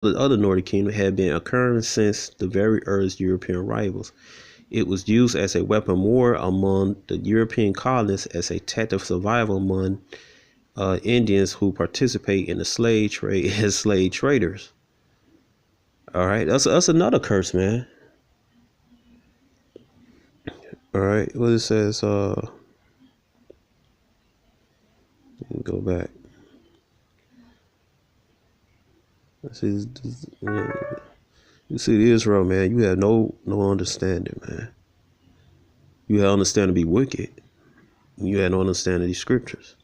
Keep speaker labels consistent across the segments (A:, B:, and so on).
A: The other Nordic kingdom had been occurring since the very earliest European arrivals. It was used as a weapon of war among the European colonists, as a tactic of survival among Indians who participate in the slave trade as slave traders. All right, that's another curse, man. All right, what it says. Let me go back. See, you see, Israel, man. You have no understanding, man. You have understanding to be wicked. You have no understanding of these scriptures.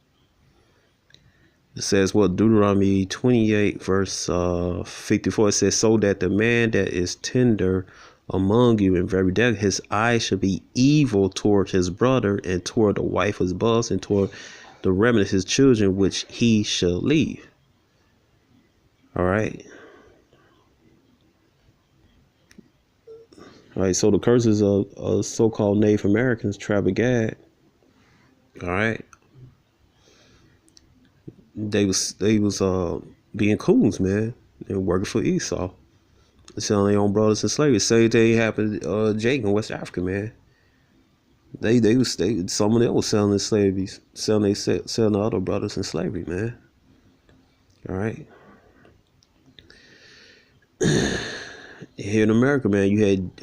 A: It says, what, Deuteronomy 28 verse 54, it says, so that the man that is tender among you and very delicate, his eye should be evil toward his brother and toward the wife of his boss and toward the remnant of his children, which he shall leave. All right. All right. So the curses of so-called Native Americans, tribe of Gad. All right. They was being coons, man, and working for Esau, selling their own brothers in slavery. Same thing happened to Jake in West Africa, man. Some of them was selling in slavery, selling the other brothers in slavery, man. All right. Here in America, man, you had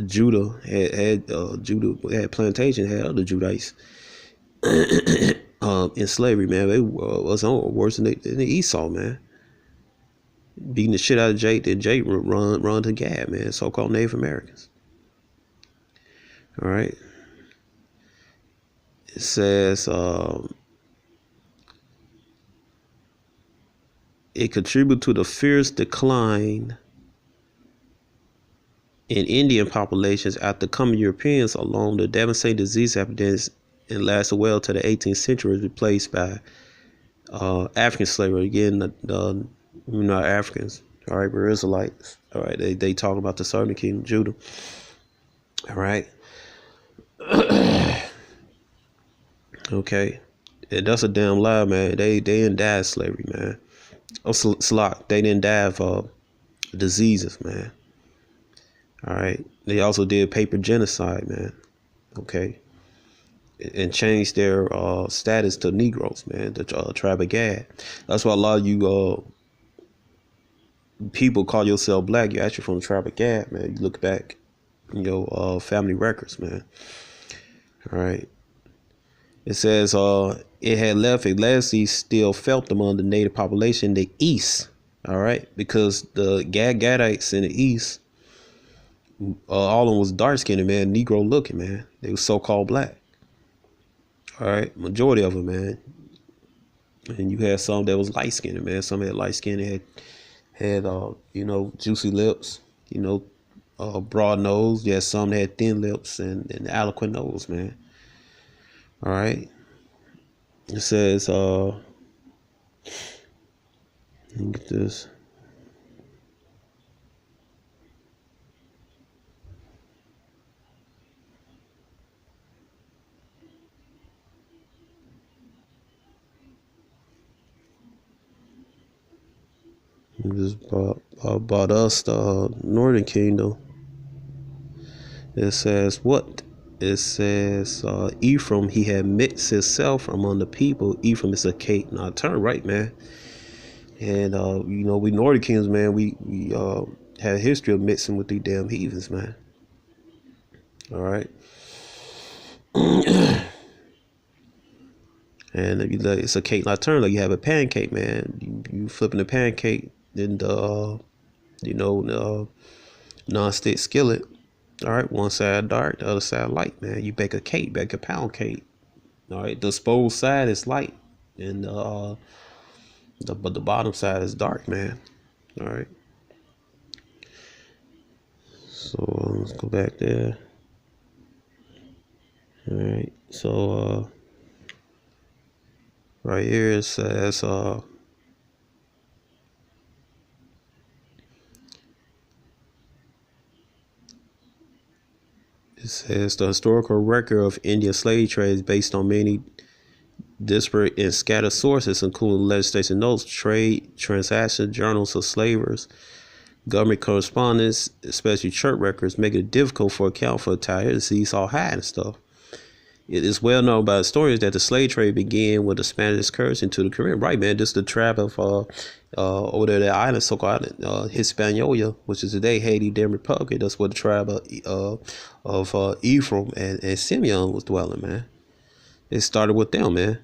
A: Judah had plantation, had other Judites in slavery, man. They was worse than the Esau, man. Beating the shit out of Jake, then Jake run to Gad, man. So-called Native Americans. All right. It says it contributed to the fierce decline in Indian populations after coming Europeans along the devastating disease epidemics and lasted well to the 18th century, replaced by African slavery. Again, we're not Africans, all right, we're Israelites. All right, they talk about the southern kingdom, Judah. All right. Okay, and that's a damn lie, man. They didn't die of slavery, man. Oh, Slock, they didn't die of diseases, man. All right, they also did paper genocide, man. Okay, and changed their status to Negroes, man. The tribe of Gad. That's why a lot of you people call yourself black. You're actually from the tribe of Gad, man. You look back in your family records, man. All right. It says it had left a legacy still felt among the native population in the East. All right, because the Gadites in the East, all of them was dark skinned, man, Negro looking, man. They was so-called black. All right, majority of them, man. And you had some that was light skinned, man. Some had light skin, had juicy lips, broad nose. You had some that had thin lips and eloquent nose, man. All right. It says, let me get this. Just about us, the Northern Kingdom. It says what? It says Ephraim, he had mixed himself among the people. Ephraim is a Cate nocturne, right, man? And we Northern Kings, man, we had a history of mixing with these damn heathens, man. All right. And if it's a Cate nocturne, like you have a pancake, man. You flipping the pancake in the non-stick skillet. All right, one side dark, the other side light, man. You bake a cake, bake a pound cake. All right, the exposed side is light, and but the bottom side is dark, man. All right. So let's go back there. All right. So right here it says it says the historical record of Indian slave trade is based on many disparate and scattered sources, including legislation notes, trade transaction journals of slavers, government correspondence, especially church records, make it difficult for account for entire disease all high and stuff. It is well known by historians that the slave trade began with the Spanish excursion to the Caribbean. Right, man. This is the tribe of over there, that island, so-called Hispaniola, which is today Haiti, then Republic. That's where the tribe of Ephraim and Simeon was dwelling, man. It started with them, man.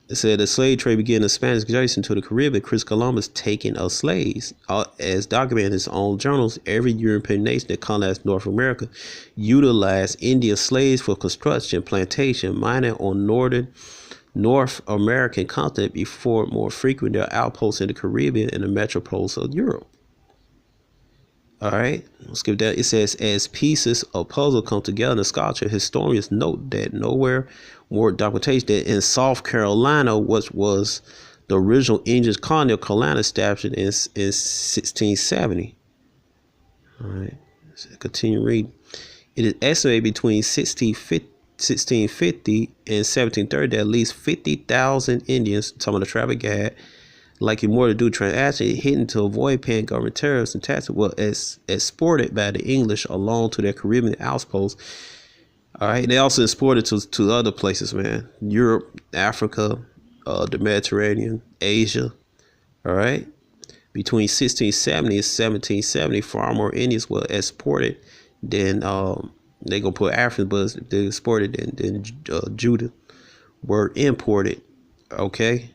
A: It said the slave trade began in Spanish excursion to the Caribbean. Chris Columbus taking of slaves, as documented in his own journals. Every European nation that colonized North America utilized Indian slaves for construction, plantation, mining on North American continent before more frequent their outposts in the Caribbean and the metropolis of Europe. All right, let's skip that. It says, as pieces of puzzle come together in the sculpture, historians note that nowhere more documentation that in South Carolina, which was the original English colony of Carolina, established in 1670. All right, so continue reading. It is estimated between 1650 and 1730 that at least 50,000 Indians, some of the traffic had, likely more to do transaction, hidden to avoid paying government tariffs and taxes, were exported by the English along to their Caribbean outposts. All right, they also exported to other places, man. Europe, Africa, the Mediterranean, Asia. All right, between 1670 and 1770, far more Indians were exported than they gonna put Africans, but they exported than Judah were imported. Okay.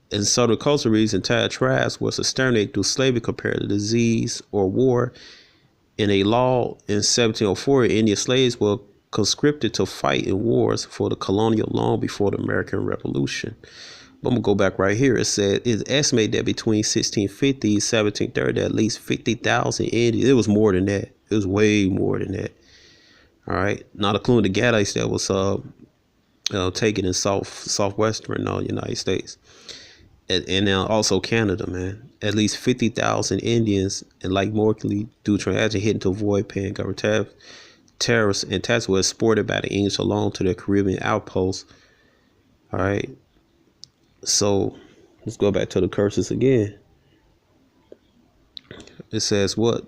A: In southern coastal regions, entire tribes was exterminated through slavery compared to disease or war. In a law in 1704, Indian slaves were conscripted to fight in wars for the colonial long before the American Revolution. But I'm going to go back right here. It said it's estimated that between 1650 and 1730, at least 50,000 Indians. It was more than that. It was way more than that. All right. Not including the Gadites that was taken in southwestern United States. And now also Canada, man. At least 50,000 Indians, and like Morley, do transaction hidden to avoid paying government tariffs and taxes, were exported by the English along to their Caribbean outposts. All right. So let's go back to the curses again. It says what?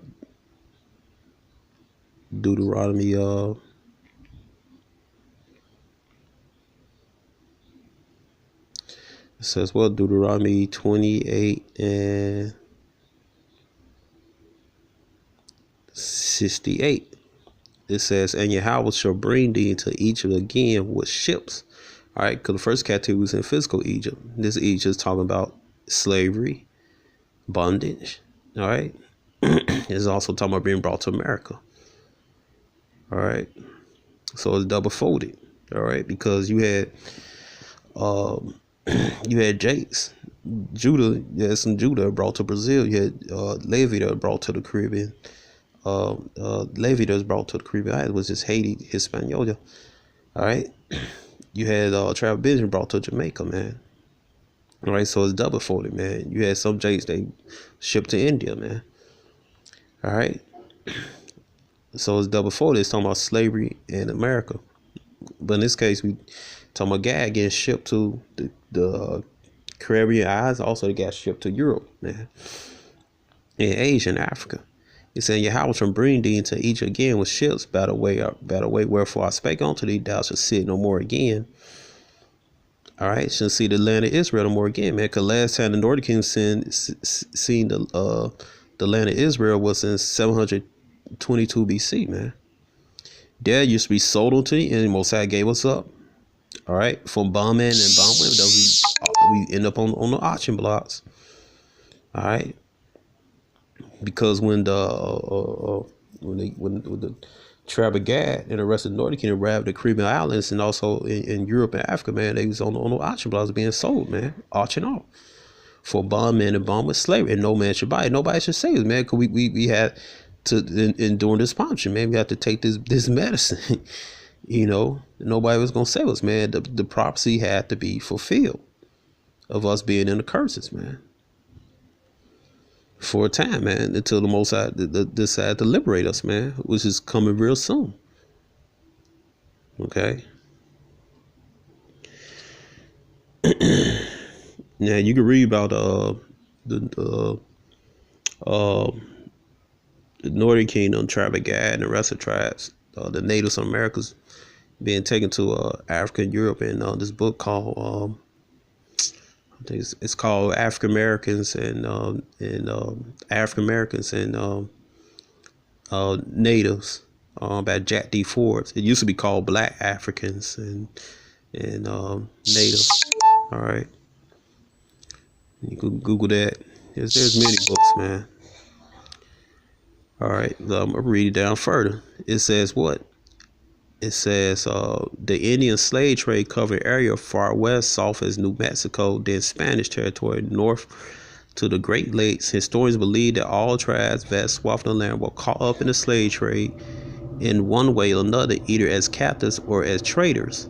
A: Deuteronomy It says, well, Deuteronomy 28 and 68. It says, and Yahweh shall bring thee into Egypt again with ships. All right, because the first captivity was in physical Egypt. This Egypt is talking about slavery, bondage. All right. It's also talking about being brought to America. All right. So it's double folded. All right, because you had Jakes, Judah. You had some Judah brought to Brazil. You had Levi that brought to the Caribbean. Levi that was brought to the Caribbean. It was just Haiti, Hispaniola. All right. You had Travel Benjamin brought to Jamaica, man. All right, so it's double folded, man. You had some Jakes they shipped to India, man. All right. So it's double folded. It's talking about slavery in America. But in this case, we talking about Gad getting shipped to the Caribbean Islands. Also, they got shipped to Europe, man, and Asia and Africa. It's saying Yahweh shall bring thee into Egypt again with ships by the way. Wherefore I spake unto thee, thou shalt see it no more again. All right, shall see the land of Israel no more again, man. Because last time the Northern Kingdom seen the land of Israel was in 722 BC, man. There used to be sold unto thee, and Most High gave us up. All right, from bondmen and bondwomen, we end up on the auction blocks. All right, because when the tribe of Gad and the rest of the Northern Kingdom arrived at the Caribbean Islands and also in Europe and Africa, man, they was on the auction blocks being sold, man, auction off for bondmen and bondwomen, slavery, and no man should buy it. Nobody should save it, man, because we had to in during this punishment, man, we had to take this medicine. You know, nobody was gonna save us, man. The prophecy had to be fulfilled of us being in the curses, man, for a time, man, until the Most High decide to liberate us, man, which is coming real soon. Okay. Now you can read about the uh, the Northern Kingdom, tribe of Gad, and the rest of the tribes, the natives of Americas, being taken to Africa and Europe in this book called I think it's called African Americans and African Americans and natives by Jack D. Forbes. It used to be called Black Africans and natives. All right, you can Google that. There's many books, man. All right, I'm gonna read it down further. It says what? It says the Indian slave trade covered area far west, south as New Mexico, then Spanish territory, north to the Great Lakes. Historians believe that all tribes vast swath of the land were caught up in the slave trade in one way or another, either as captives or as traders.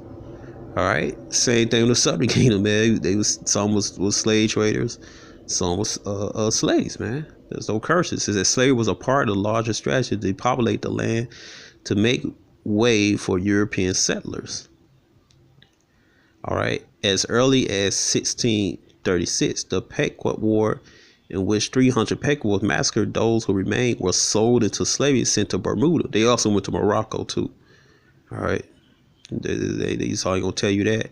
A: All right, same thing with the Southern Kingdom, man. Some was slave traders, some was slaves, man. There's no curses. It says that slavery was a part of the larger strategy to depopulate the land to make way for European settlers. All right, as early as 1636, the Pequot War, in which 300 Pequots massacred, those who remained were sold into slavery, sent to Bermuda. They also went to Morocco too. All right, these are gonna tell you that.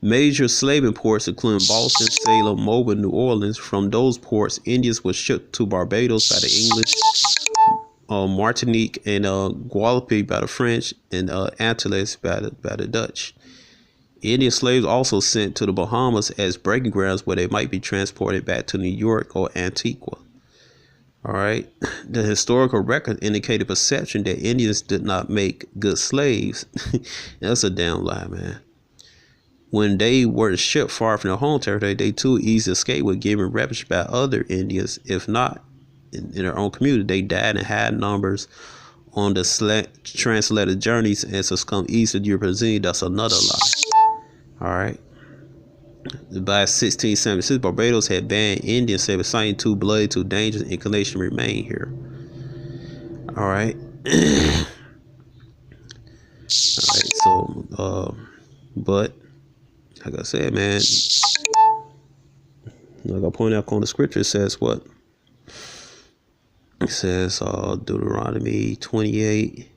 A: Major slaving ports, including Boston, Salem, Mobile, New Orleans. From those ports, Indians were shipped to Barbados by the English, Martinique and Guadeloupe by the French, and Antilles by the Dutch. Indian slaves also sent to the Bahamas as breaking grounds where they might be transported back to New York or Antigua. All right. The historical record indicated perception that Indians did not make good slaves. That's a damn lie, man. When they were shipped far from their home territory, they too easily escaped with getting ravaged by other Indians. If not in their own community, they died in high numbers on the transatlantic journeys and succumbed easily to European. That's another lie. All right. By 1676, Barbados had banned Indian slavery, citing too bloody, too dangerous, inclination to remain here. All right. All right. So, but like I said, man, like I pointed out on the scripture, it says what? It says Deuteronomy 28,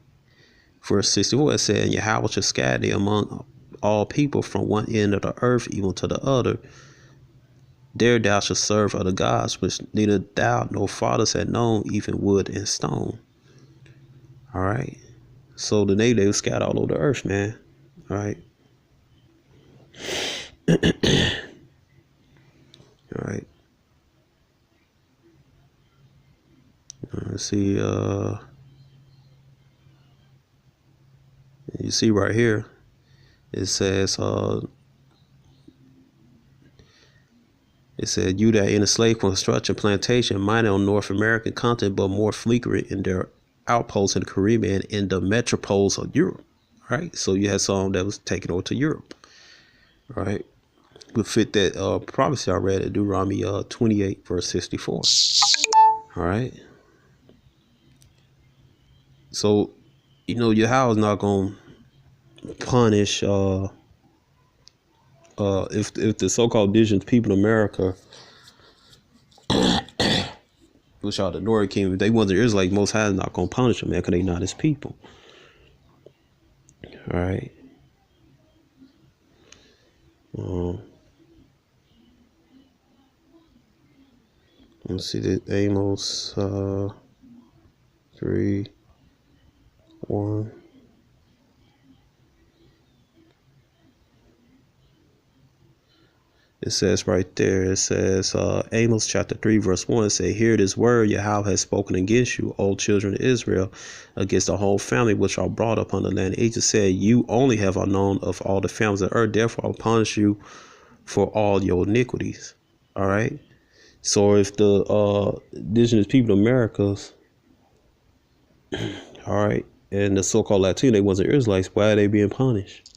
A: verse 64. It said, Yahweh shall scatter thee among all people from one end of the earth even to the other. There thou shalt serve other gods, which neither thou nor fathers had known, even wood and stone. All right. So the they were scattered all over the earth, man. All right. All right. Let's see. You see right here, it says, it said, you that in a slave construction plantation, mining on North American continent, but more frequent in their outposts in the Caribbean and the metropoles of Europe. Right. So you had some that was taken over to Europe. Right. Would fit that prophecy I read at Deuteronomy 28, verse 64. All right. So, you know, Yahweh is not going to punish if the so-called indigenous people in America, which are the Northern Kingdom, if they wasn't Israelites, Most High is not going to punish them, man, because they not his people. All right. Let's see that Amos 3:1. It says right there, it says Amos chapter 3 verse 1 say, hear this word Yahweh has spoken against you, O children of Israel, against the whole family which are brought upon the land of Egypt, said, you only have I known of all the families of earth, therefore I'll punish you for all your iniquities. All right. So if the indigenous people of Americas, all right, and the so-called Latino, they wasn't Israelites, why are they being punished?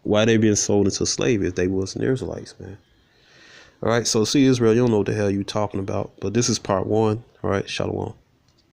A: Why are they being sold into slavery if they wasn't Israelites, man? All right, so see, Israel, you don't know what the hell you talking about, but this is part 1. All right, Shalom.